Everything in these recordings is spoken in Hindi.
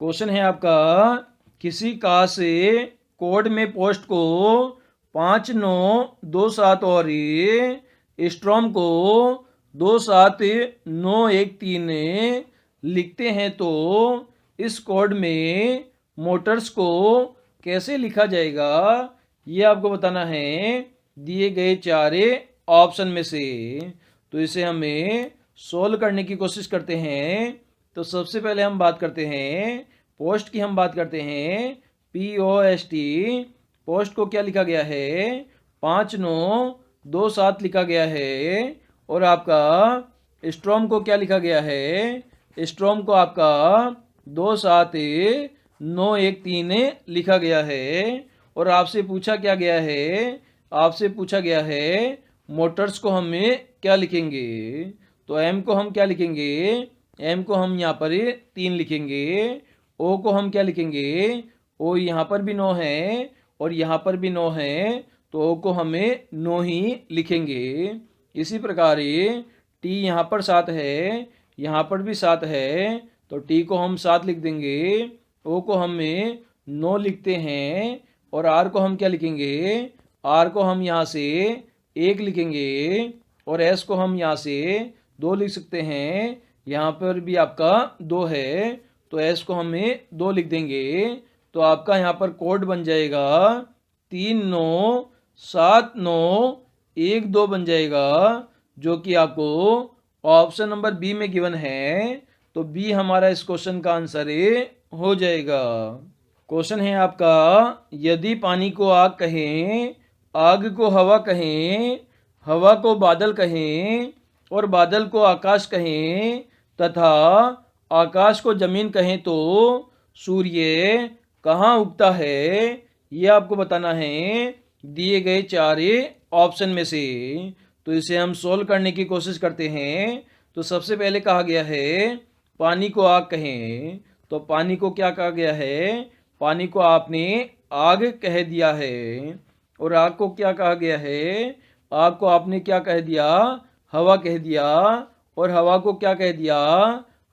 क्वेश्चन है आपका, किसी कार से कोड में पोस्ट को 5927 और स्ट्रॉम को 27913 लिखते हैं तो इस कोड में मोटर्स को कैसे लिखा जाएगा, ये आपको बताना है दिए गए चार ऑप्शन में से। तो इसे हमें सोल्व करने की कोशिश करते हैं। तो सबसे पहले हम बात करते हैं पोस्ट की, हम बात करते हैं POST। पोस्ट को क्या लिखा गया है, 5927 लिखा गया है। और आपका स्ट्रॉम को क्या लिखा गया है, स्ट्रॉम को आपका 27913 लिखा गया है। और आपसे पूछा क्या गया है, आपसे पूछा गया है मोटर्स को हमें क्या लिखेंगे। तो एम को हम क्या लिखेंगे, एम को हम यहाँ पर 3 लिखेंगे। ओ को हम क्या लिखेंगे, ओ यहाँ पर भी 9 है और यहाँ पर भी 9 है, तो ओ को हमें 9 ही लिखेंगे। इसी प्रकार टी यहाँ पर 7 है, यहाँ पर भी 7 है, तो टी को हम 7 लिख देंगे। ओ को हमें 9 लिखते हैं और आर को हम क्या लिखेंगे, आर को हम यहाँ से 1 लिखेंगे और एस को हम यहाँ से 2 लिख सकते हैं। यहाँ पर भी आपका 2 है, तो एस को हमें 2 लिख देंगे। तो आपका यहाँ पर कोड बन जाएगा 397912 बन जाएगा, जो कि आपको ऑप्शन नंबर बी में गिवन है। तो बी हमारा इस क्वेश्चन का आंसर हो जाएगा। क्वेश्चन है आपका, यदि पानी को आग कहें, आग को हवा कहें, हवा को बादल कहें और बादल को आकाश कहें तथा आकाश को जमीन कहें तो सूर्य कहाँ उगता है, ये आपको बताना है दिए गए चार ऑप्शन में से। तो इसे हम सोल्व करने की कोशिश करते हैं। तो सबसे पहले कहा गया है पानी को आग कहें, तो पानी को क्या कहा गया है, पानी को आपने आग कह दिया है। और आग को क्या कहा गया है, आग को आपने क्या कह दिया, हवा कह दिया। और हवा को क्या कह दिया,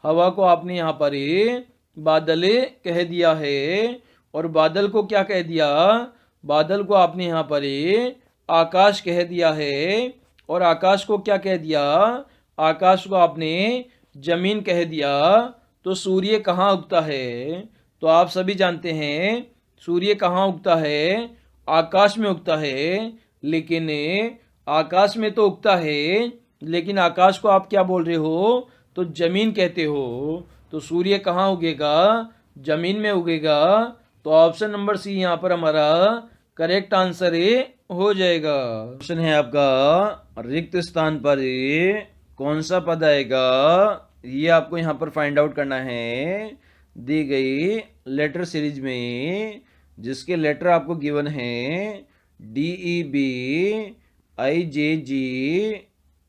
हवा को आपने यहाँ पर बादल कह दिया है। और बादल को क्या कह दिया, बादल को आपने यहाँ पर आकाश कह दिया है। और आकाश को क्या कह दिया, आकाश को आपने जमीन कह दिया। तो सूर्य कहाँ उगता है, तो आप सभी जानते हैं सूर्य कहाँ उगता है, आकाश में उगता है। लेकिन आकाश में तो उगता है, लेकिन आकाश को आप क्या बोल रहे हो, तो जमीन कहते हो। तो सूर्य कहाँ उगेगा, जमीन में उगेगा। तो ऑप्शन नंबर सी यहाँ पर हमारा करेक्ट आंसर हो जाएगा। क्वेश्चन है आपका, रिक्त स्थान पर कौन सा पद आएगा, ये आपको यहाँ पर फाइंड आउट करना है दी गई लेटर सीरीज में, जिसके लेटर आपको गिवन है DEB IJG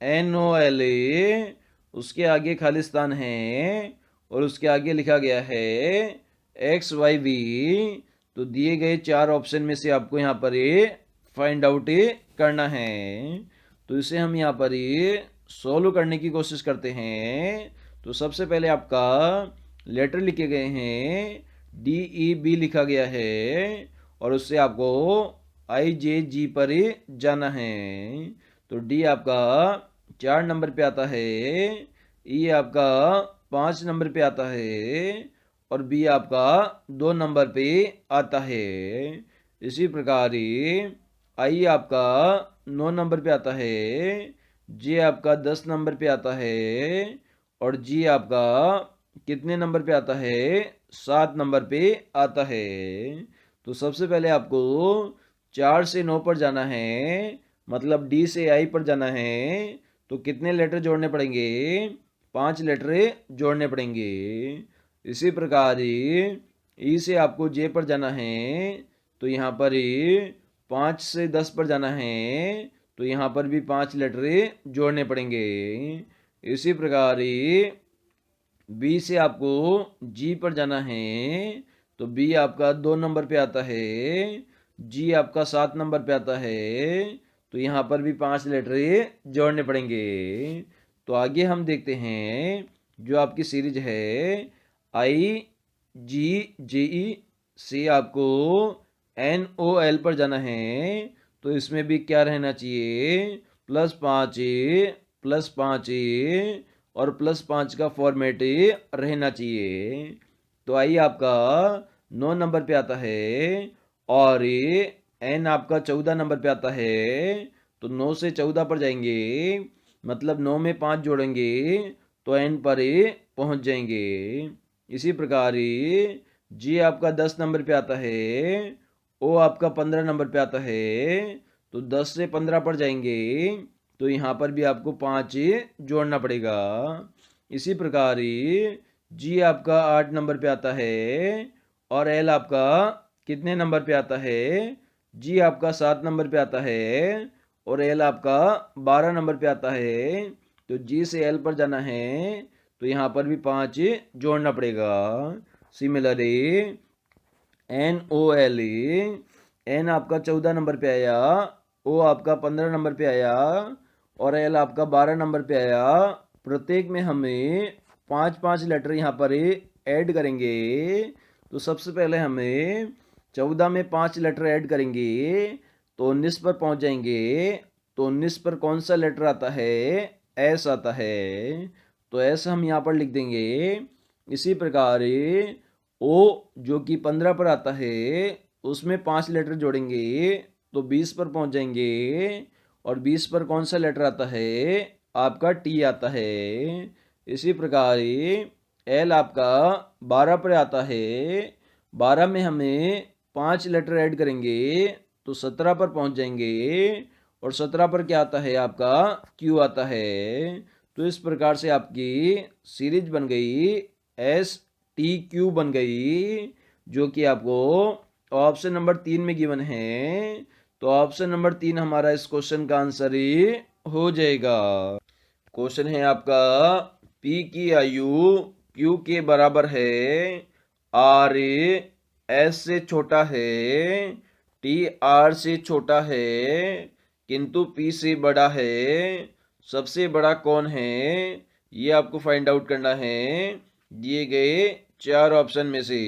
NOLA, उसके आगे खालिस्तान है और उसके आगे लिखा गया है XYV। तो दिए गए चार ऑप्शन में से आपको यहाँ पर फाइंड आउट करना है। तो इसे हम यहाँ पर सॉल्व करने की कोशिश करते हैं। तो सबसे पहले आपका लेटर लिखे गए हैं, DEB लिखा गया है और उससे आपको IJG पर जाना है। तो D आपका 4 नंबर पे आता है, E आपका 5 नंबर पे आता है और B आपका 2 नंबर पे आता है। इसी प्रकार I आपका 9 नंबर पे आता है, J आपका 10 नंबर पे आता है और G आपका कितने नंबर पे आता है, 7 नंबर पे आता है। तो सबसे पहले आपको 4 से 9 पर जाना है, मतलब D से I पर जाना है। तो कितने लेटर जोड़ने पड़ेंगे, 5 लेटर जोड़ने पड़ेंगे। इसी प्रकार E से आपको J पर जाना है, तो यहाँ पर 5 से 10 पर जाना है, तो यहाँ पर भी 5 लेटर जोड़ने पड़ेंगे। इसी प्रकार B से आपको G पर जाना है, तो B आपका 2 नंबर पे आता है, G आपका 7 नंबर पे आता है, तो यहाँ पर भी 5 लेटर जोड़ने पड़ेंगे। तो आगे हम देखते हैं जो आपकी सीरीज है I GJE से आपको NOL पर जाना है, तो इसमें भी क्या रहना चाहिए, +5A +5A और +5 का फॉर्मेट रहना चाहिए। तो आइए आपका 9 नंबर पे आता है और N आपका 14 नंबर पे आता है, तो 9 से 14 पर जाएंगे, मतलब 9 में 5 जोड़ेंगे तो N पर पहुंच जाएंगे। इसी प्रकार G आपका 10 नंबर पे आता है, O आपका 15 नंबर पे आता है, तो 10 से 15 पर जाएंगे तो यहाँ पर भी आपको 5 जोड़ना पड़ेगा। इसी प्रकार G आपका 8 नंबर पे आता है और L आपका कितने नंबर पे आता है, G आपका 7 नंबर पे आता है और L आपका 12 नंबर पे आता है। तो G से L पर जाना है तो यहाँ पर भी 5 जोड़ना पड़ेगा। सिमिलरली NOL, N आपका 14 नंबर पे आया, O आपका 15 नंबर पे आया और L आपका 12 नंबर पे आया। प्रत्येक में हमें 5-5 लेटर यहाँ पर ऐड करेंगे। तो सबसे पहले हमें 14 में 5 लेटर ऐड करेंगे तो 19 पर पहुँच जाएंगे। तो 19 पर कौन सा लेटर आता है, S आता है, तो S हम यहाँ पर लिख देंगे। इसी प्रकार O जो कि 15 पर आता है उसमें 5 लेटर जोड़ेंगे तो 20 पर पहुंच जाएंगे और 20 पर कौन सा लेटर आता है, आपका T आता है। इसी प्रकार L आपका 12 पर आता है, 12 में हमें 5 लेटर ऐड करेंगे तो 17 पर पहुंच जाएंगे और 17 पर क्या आता है, आपका Q आता है। तो इस प्रकार से आपकी सीरीज बन गई, STQ बन गई, जो कि आपको ऑप्शन नंबर 3 में गिवन है। तो ऑप्शन नंबर 3 हमारा इस क्वेश्चन का आंसर ही हो जाएगा। क्वेश्चन है आपका, P की आयु Q के बराबर है, R S से छोटा है, T R से छोटा है किंतु P से बड़ा है, सबसे बड़ा कौन है, ये आपको फाइंड आउट करना है दिए गए 4 ऑप्शन में से।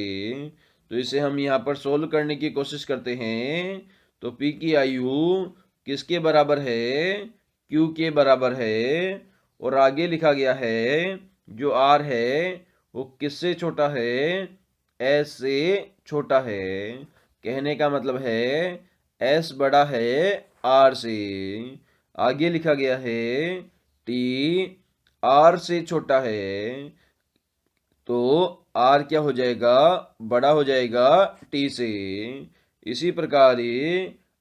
तो इसे हम यहाँ पर सोल्व करने की कोशिश करते हैं। तो P की आयु किसके बराबर है, Q के बराबर है और आगे लिखा गया है जो R है वो किससे छोटा है, S से छोटा है। कहने का मतलब है S बड़ा है R से। आगे लिखा गया है T R से छोटा है, तो R क्या हो जाएगा, बड़ा हो जाएगा T से। इसी प्रकार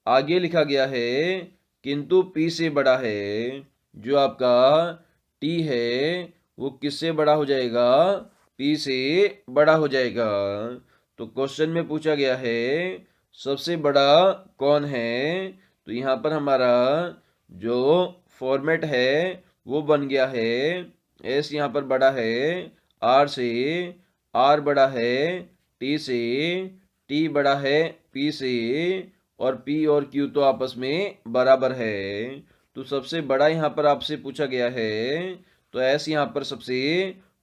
आगे लिखा गया है किंतु P से बड़ा है, जो आपका T है वो किससे बड़ा हो जाएगा, P से बड़ा हो जाएगा। तो क्वेश्चन में पूछा गया है सबसे बड़ा कौन है, तो यहाँ पर हमारा जो फॉर्मेट है वो बन गया है, S यहाँ पर बड़ा है R से, R बड़ा है T से, T बड़ा है P से और P और Q तो आपस में बराबर है। तो सबसे बड़ा यहाँ पर आपसे पूछा गया है तो S यहाँ पर सबसे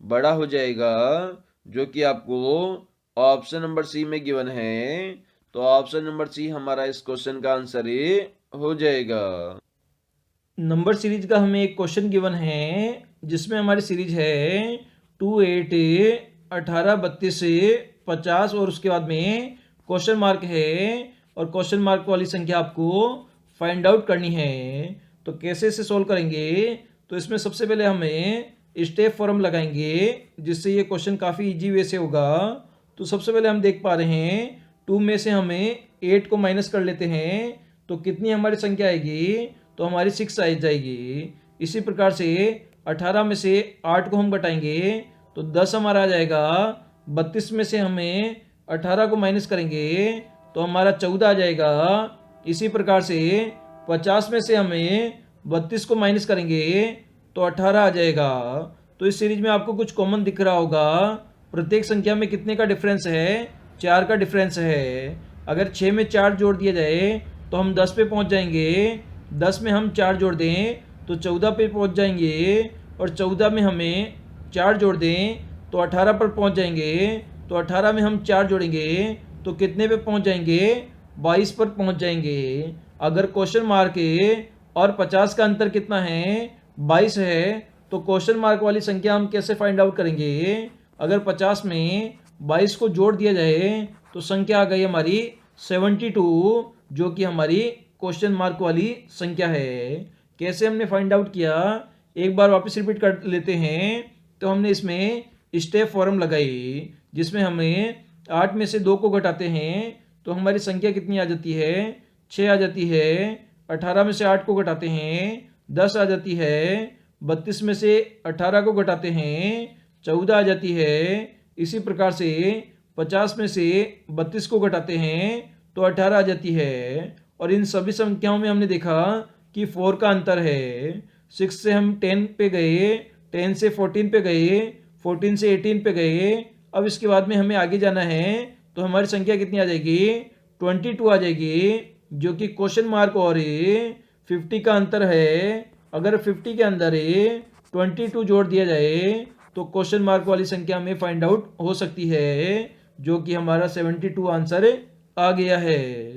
बड़ा हो जाएगा, जो कि आपको ऑप्शन नंबर C में गिवन है। तो ऑप्शन नंबर C हमारा इस क्वेश्चन का आंसर हो जाएगा। नंबर सीरीज का हमें एक क्वेश्चन गिवन है जिसमें हमारी सीरीज है 2 8 18 32 50 और उसके बाद में क्वेश्चन मार्क है और क्वेश्चन मार्क वाली संख्या आपको फाइंड आउट करनी है। तो कैसे इसे सोल्व करेंगे, तो इसमें सबसे पहले हमें स्टेप फॉर्म लगाएंगे जिससे ये क्वेश्चन काफ़ी इजी वे से होगा। तो सबसे पहले हम देख पा रहे हैं 2 में से हमें 8 को माइनस कर लेते हैं तो कितनी हमारी संख्या आएगी, तो हमारी 6 आ जाएगी। इसी प्रकार से 18 में से 8 को हम घटाएंगे तो 10 हमारा आ जाएगा। 32 में से हमें 18 को माइनस करेंगे तो हमारा 14 आ जाएगा। इसी प्रकार से 50 में से हमें 32 को माइनस करेंगे तो 18 आ जाएगा। तो इस सीरीज में आपको कुछ कॉमन दिख रहा होगा, प्रत्येक संख्या में कितने का डिफरेंस है, 4 का डिफरेंस है। अगर 6 में 4 जोड़ दिया जाए तो हम 10 पे पहुंच जाएंगे, 10 में हम 4 जोड़ दें तो 14 पे पहुंच जाएंगे और 14 में हमें 4 जोड़ दें तो 18 पर पहुंच जाएंगे। तो 18 में हम 4 जोड़ेंगे तो कितने पे पहुंच जाएंगे? 22 पर पहुंच जाएंगे। अगर क्वेश्चन मार्क और 50 का अंतर कितना है? 22 है। तो क्वेश्चन मार्क वाली संख्या हम कैसे फाइंड आउट करेंगे? अगर 50 में 22 को जोड़ दिया जाए तो संख्या आ गई हमारी 72, जो कि हमारी क्वेश्चन मार्क वाली संख्या है। कैसे हमने फाइंड आउट किया, एक बार वापस रिपीट कर लेते हैं। तो हमने इसमें स्टेप फॉर्म लगाई, जिसमें हमें 8 में से 2 को घटाते हैं तो हमारी संख्या कितनी आ जाती है? 6 आ जाती है। 18 में से 8 को घटाते हैं 10 आ जाती है। 32 में से 18 को घटाते हैं 14 आ जाती है। इसी प्रकार से 50 में से 32 को घटाते हैं तो 18 आ जाती है। और इन सभी संख्याओं में हमने देखा कि 4 का अंतर है। 6 से हम 10 पे गए, 10 से 14 पे गए, 14 से 18 पे गए। अब इसके बाद में हमें आगे जाना है तो हमारी संख्या कितनी आ जाएगी? 22 आ जाएगी, जो कि क्वेश्चन मार्क और 50 का अंतर है। अगर 50 के अंदर 22 जोड़ दिया जाए तो क्वेश्चन मार्क वाली संख्या में फाइंड आउट हो सकती है, जो कि हमारा 72 आंसर आ गया है।